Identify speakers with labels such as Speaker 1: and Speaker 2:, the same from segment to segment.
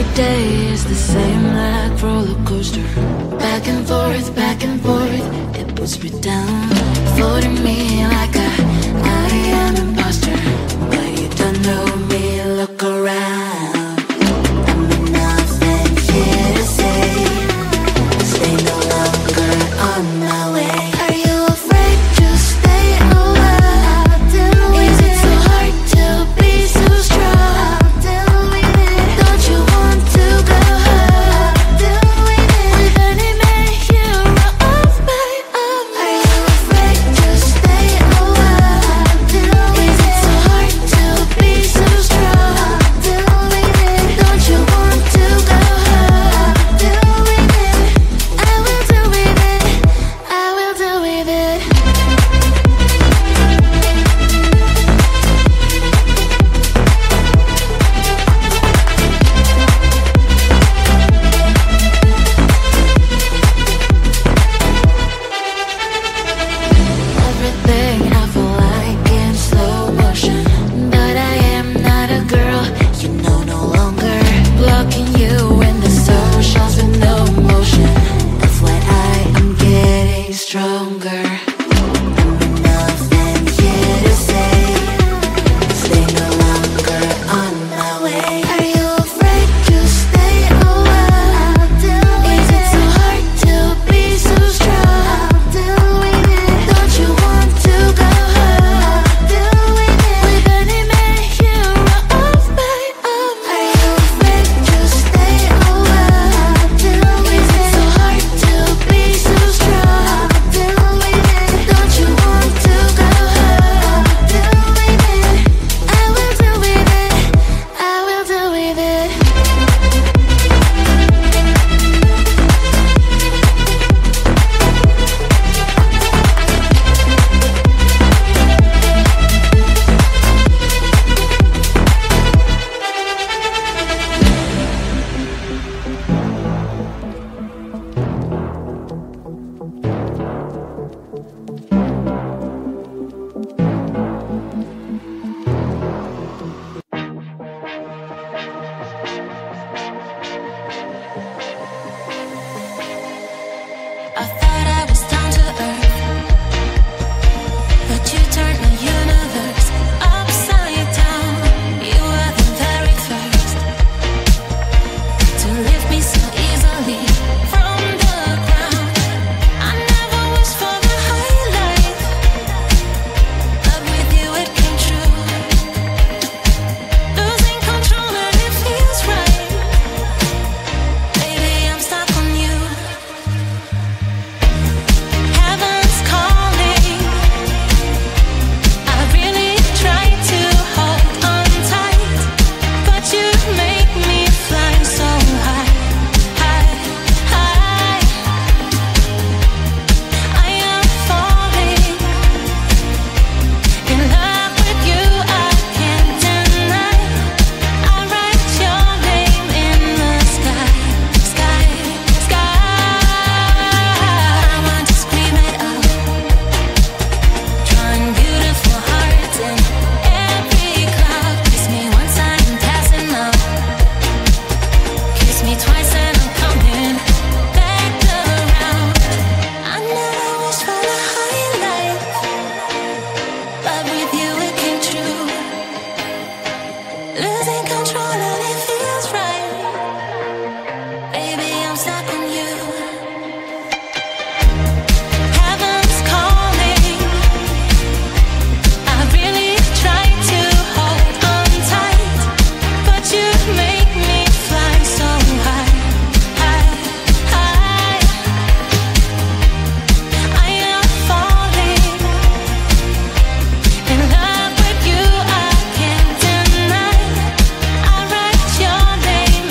Speaker 1: Every day is the same like roller coaster. Back and forth, it puts me down. Floating me like I am an imposter. But you don't know me, look around. I'm nothing here to say. Stay no longer on my way. Are you afraid to stay a while? Is it so hard to be so strong? Don't you want to go home? With any man hero of my own. Are you afraid to stay a while? Is it so hard to be so strong? Don't you want to go home? I will do with it. I will do with it. Everything I feel like in slow motion, but I am not a girl, you know, no longer blocking you in the socials with no emotion. FYI, I'm getting stronger. I'm nothing here to say. Stay no longer on my way. Are you afraid to stay a while? Is it so hard to be so strong? Don't you want to go home? With any man hero of my own. Are you afraid to stay a while? Is it so hard to be so strong? Don't you want to go home? I will do with it. I will do with it. I thought I was down to earth, but you turned my universe upside down. You were the very first to lift me so easily from the ground. I never wished for the high life, but with you it came true. Losing control and it feels right. Baby, I'm stuck on you. Heaven's calling. I really try to hold on tight, but you make me fly so high, high, high. I am falling in love with you. I can't deny. I write your name in the sky, sky, sky. I want to scream it out, drawing beautiful hearts in every cloud. Kiss me once I'm passing out. Kiss me twice and I'm coming back around. I never wished for the high life, but with you it came true. Losing control and it feels right. Baby, I'm stuck on you. Heaven's calling. I really try to hold on tight, but you make me fly so high, high, high. I am falling in love with you. I can't deny. I write your name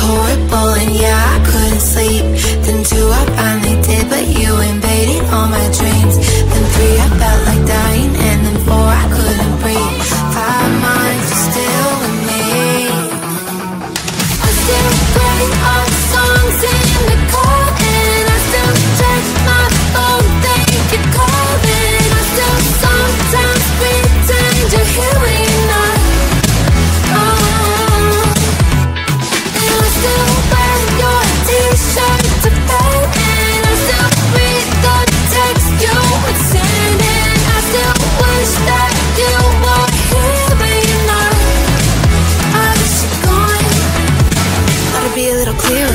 Speaker 1: horrible, and yeah, I couldn't sleep. Then 2, I finally did, but you invaded all my dreams. Then 3, I felt like dying, and then 4, I couldn't breathe. 5 months, you're still with me. I still play our songs in the car, and I still check my phone, think you're calling. I still sometimes pretend you're here when you're not. And I still wear your t-shirt to bed, and I still read the text you would send, and I still wish that you were here when you're not. I wish you're gone. Thought it'd be a little clearer.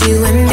Speaker 1: you and